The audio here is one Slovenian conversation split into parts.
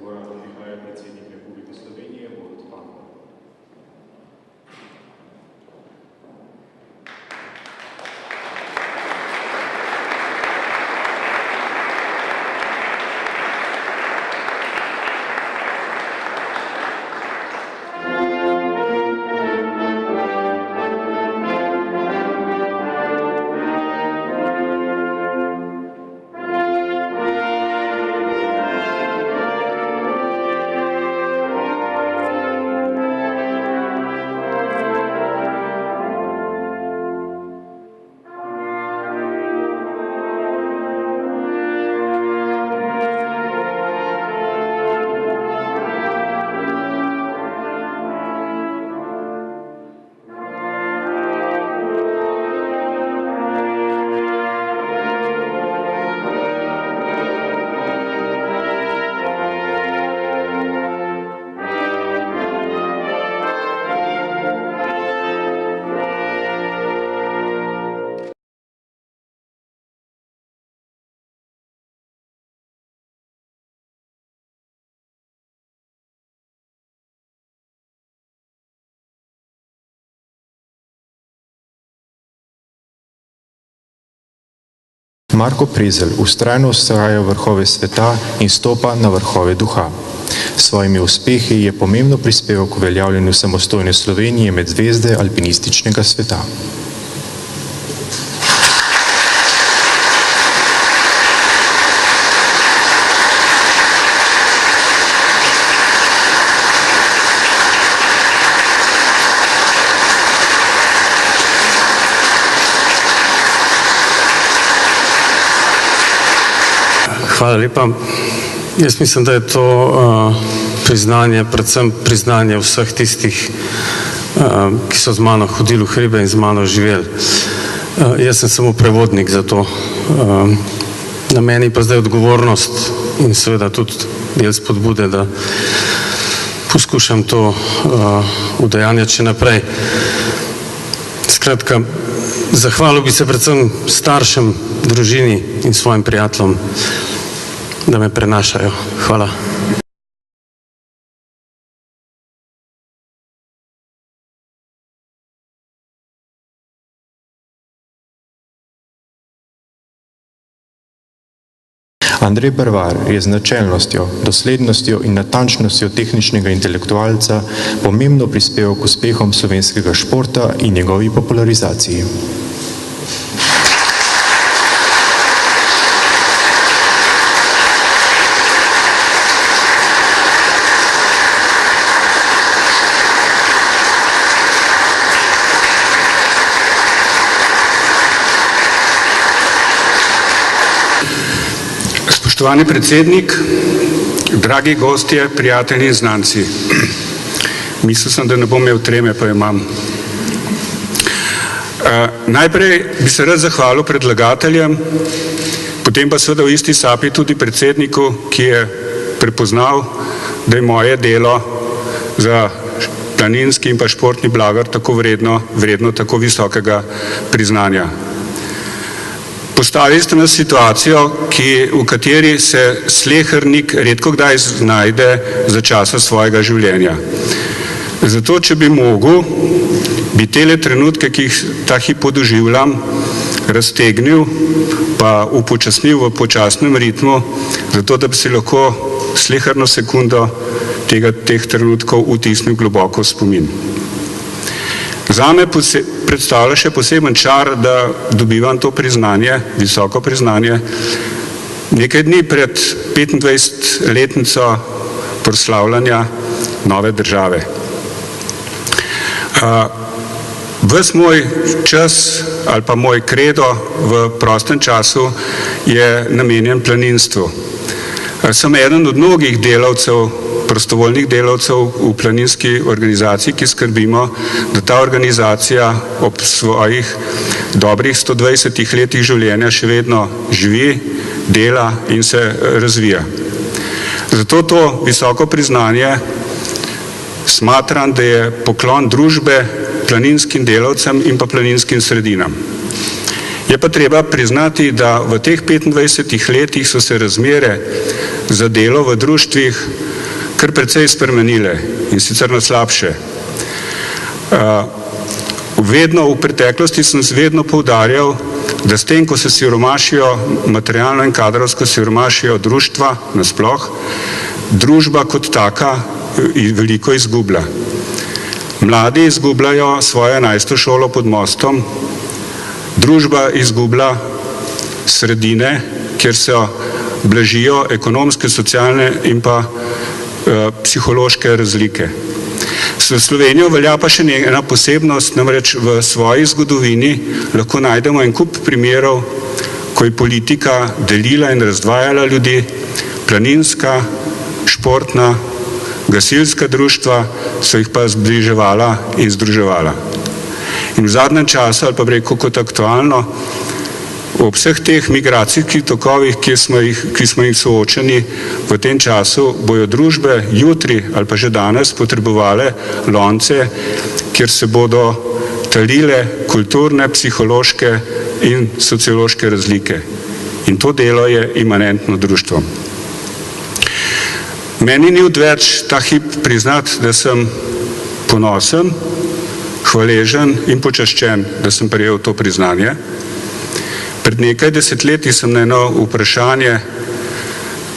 dvorano prihaja predsednik Republike Slovenije, Borut Pahor. Marko Prezelj vztrajno osvaja vrhove sveta in stopa na vrhove duha. S svojimi uspehi je pomembno prispeval k uveljavljanju samostojne Slovenije med zvezde alpinističnega sveta. Hvala lepa. Jaz mislim, da je to priznanje, predvsem priznanje vseh tistih, ki so z mano hodili v hribe in z mano živeli. Jaz sem samo prevodnik za to. Na meni pa zdaj odgovornost in seveda tudi del spodbude, da poskušam to udejanjati še naprej. Skratka, zahvalil bi se predvsem staršem, družini in svojim prijateljem, da me prenašajo. Hvala. Andrej Brvar je z načelnostjo, doslednostjo in natančnostjo tehničnega intelektualca pomembno prispeval k uspehom slovenskega športa in njegovi popularizaciji. Spoštovani predsednik, dragi gostje, prijatelji in znanci. Mislil sem, da ne bom imel treme, pa jo imam. Najprej bi se rad zahvalil predlagateljem, potem pa seveda v isti sapi tudi predsedniku, ki je prepoznal, da je moje delo za planinski in pa športni blagar tako vredno tako visokega priznanja. Postavili ste nas situacijo, v kateri se slehernik redko kdaj znajde za časa svojega življenja. Zato, če bi mogel, bi tele trenutke, ki jih ta hip doživljam, raztegnil pa upočasnil v počasnem ritmu, zato da bi si lahko sleherno sekundo teh trenutkov vtisnil globoko v spomin. Zame predstavlja še poseben čar, da dobivam to priznanje, visoko priznanje, nekaj dni pred 25-letnico proslavljanja nove države. Ves moj čas ali pa moj kredo v prostem času je namenjen planinstvu. Sem eden od mnogih delavcev, prostovoljnih delavcev v planinski organizaciji, ki skrbimo, da ta organizacija ob svojih dobrih 120 letih življenja še vedno živi, dela in se razvija. Zato to visoko priznanje smatram, da je poklon družbe planinskim delavcem in pa planinskim sredinam. Je pa treba priznati, da v teh 25 letih so se razmere za delo v društvih kar precej spremenile in sicer na slabše. Vedno v preteklosti sem vedno poudarjal, da s tem, ko se siromašijo, materialno in kadrovsko siromašijo društva nasploh, družba kot taka veliko izgublja. Mladi izgubljajo svojo 11. šolo pod mostom, družba izgublja sredine, kjer se blažijo ekonomske, socialne in pa psihološke razlike. Za Slovenijo velja pa še ena posebnost, namreč v svoji zgodovini lahko najdemo en kup primerov, ko je politika delila in razdvajala ljudi, planinska, športna, gasilska društva so jih pa zbliževala in združevala. In v zadnjem času, ali pa rekel kot aktualno, ob vseh teh migracijskih tokovih, ki smo jih soočeni v tem času, bojo družbe jutri ali pa že danes potrebovale lonce, kjer se bodo talile kulturne, psihološke in sociološke razlike. In to delo je imanentno društvom. Meni ni odveč ta hip priznati, da sem ponosen, hvaležen in počaščen, da sem prejel to priznanje. Pred nekaj desetletji sem na eno vprašanje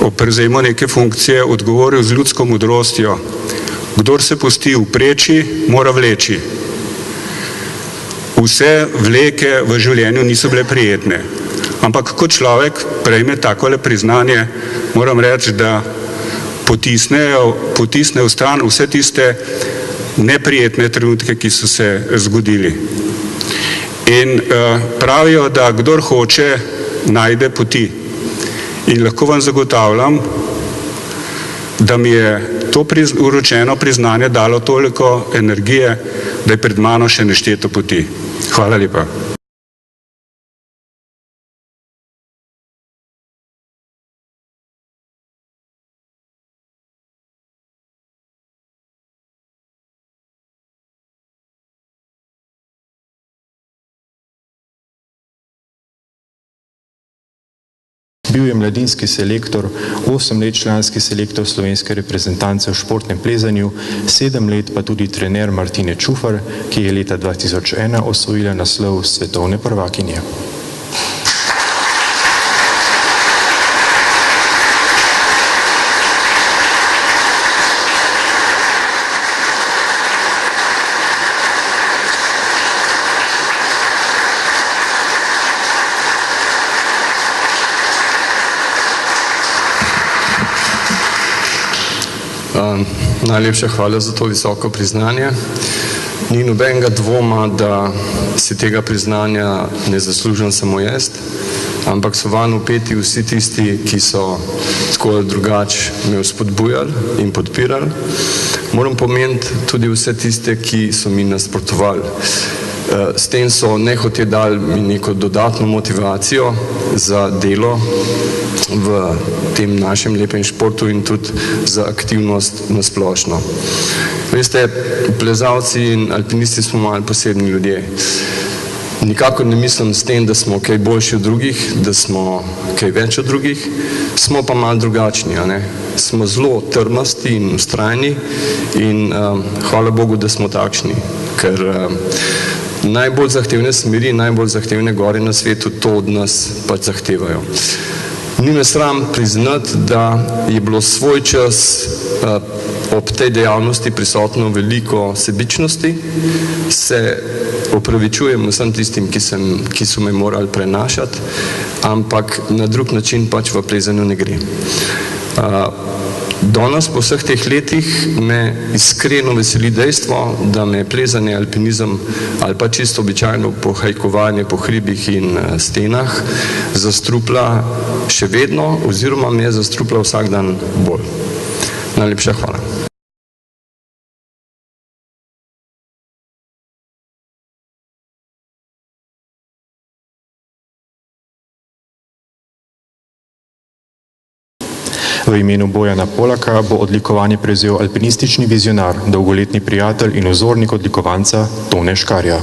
o prevzemu neke funkcije odgovoril z ljudsko modrostjo: kdor se pusti vpreči, mora vleči. Vse vleke v življenju niso bile prijetne, ampak ko človek prejme takole priznanje, moram reči, da potisne v stran vse tiste neprijetne trenutke, ki so se zgodili. In pravijo, da kdor hoče, najde poti. In lahko vam zagotavljam, da mi je to uročeno priznanje dalo toliko energije, da je pred mano še nešteto poti. Hvala lepa. Bil je mladinski selektor, 8 let članski selektor slovenske reprezentance v športnem plezanju, 7 let pa tudi trener Martine Čufar, ki je leta 2001 osvojila naslov svetovne prvakinje. Najlepša hvala za to visoko priznanje. Ni nobenega dvoma, da si tega priznanja ne zaslužim samo jaz, ampak so vanj vpeti vsi tisti, ki so tako ali drugače me vzpodbujali in podpirali. Moram pomeniti tudi vse tiste, ki so mi nasprotovali. S tem so nehote dali mi neko dodatno motivacijo za delo v tem našem lepem športu in tudi za aktivnost na splošno. Veste, plezalci in alpinisti smo malo posebni ljudje. Nikakor ne mislim s tem, da smo kaj boljši od drugih, da smo kaj več od drugih, smo pa malo drugačni, a ne? Smo zelo trmasti in vztrajni in hvala Bogu, da smo takšni, ker najbolj zahtevne smeri, najbolj zahtevne gore na svetu to od nas pač zahtevajo. Ni me sram priznati, da je bilo svoj čas ob tej dejavnosti prisotno veliko sebičnosti. Se opravičujem vsem tistim, ki so me morali prenašati, ampak na drug način pač v plezanju ne gre. Danes, po vseh teh letih, me iskreno veseli dejstvo, da me plezanje, alpinizem ali pa čisto običajno pohajkovanje po hribih in stenah zastrupla še vedno oziroma me zastrupla vsak dan bolj. Najlepša hvala. V imenu Bojana Polaka bo odlikovanje prevzel alpinistični vizionar, dolgoletni prijatelj in vzornik odlikovanca Tone Škarja.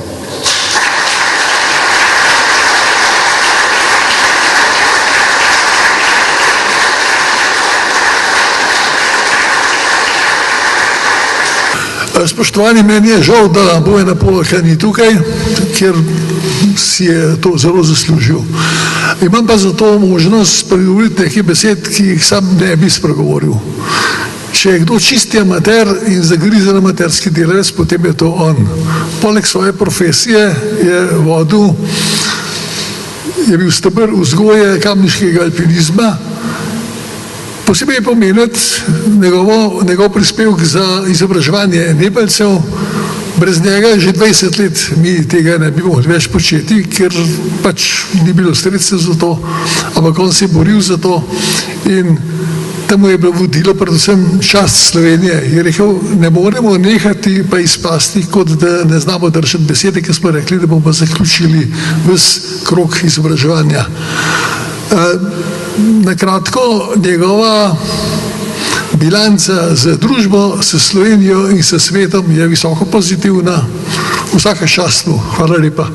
Spoštovani, meni je žal, da Bojana Polaka ni tukaj, ker si je to zelo zaslužil. Imam pa zato možnost spregovoriti nekaj besed, ki jih sam ne bi spregovoril. Če je kdo čisti amater in zagrizen amaterski delavec, potem je to on. Poleg svoje profesije je bil steber vzgoje kamniškega alpinizma. Posebej je pomeniti njegov prispevek za izobraževanje Nepalcev. Brez njega že 20 let mi tega ne bi mogli več početi, ker pač ni bilo sredstev za to, ampak on se je boril za to in temu je bilo vodilo predvsem čast Slovenije. Je rekel, ne moremo nehati pa izpasti, kot da ne znamo držati besede, ki smo rekli, da bomo zaključili ves krog izobraževanja. Na kratko, njegova bilanca z družbo, s Slovenijo in s svetom je visoko pozitivna. Vsaka čast mu. Hvala lepa.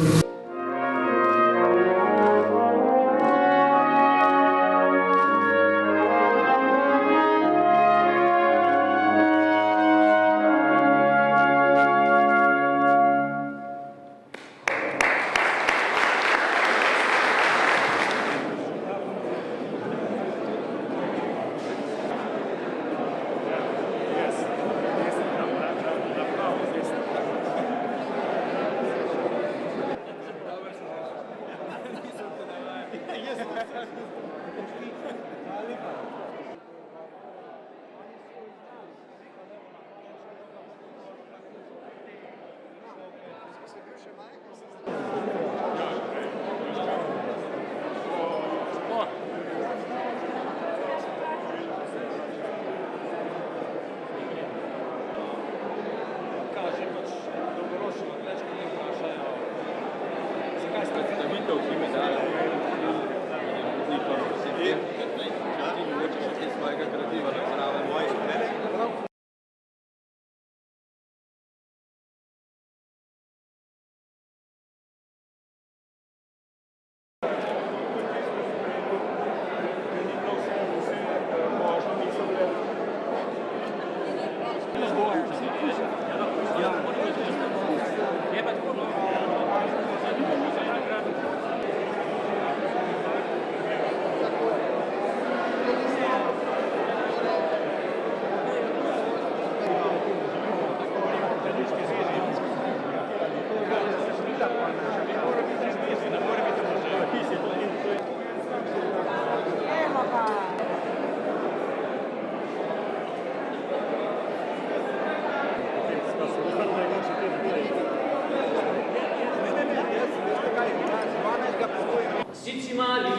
Sici mali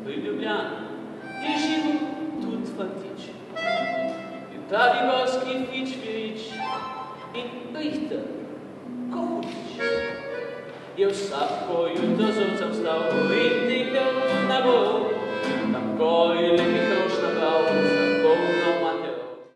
v Ljubljani je živo tudi fantič. In ta ribalski fič in Richter, ko hudič. Je vsako jutro z ovcem vstal in tekel na gol, tam ko je lepih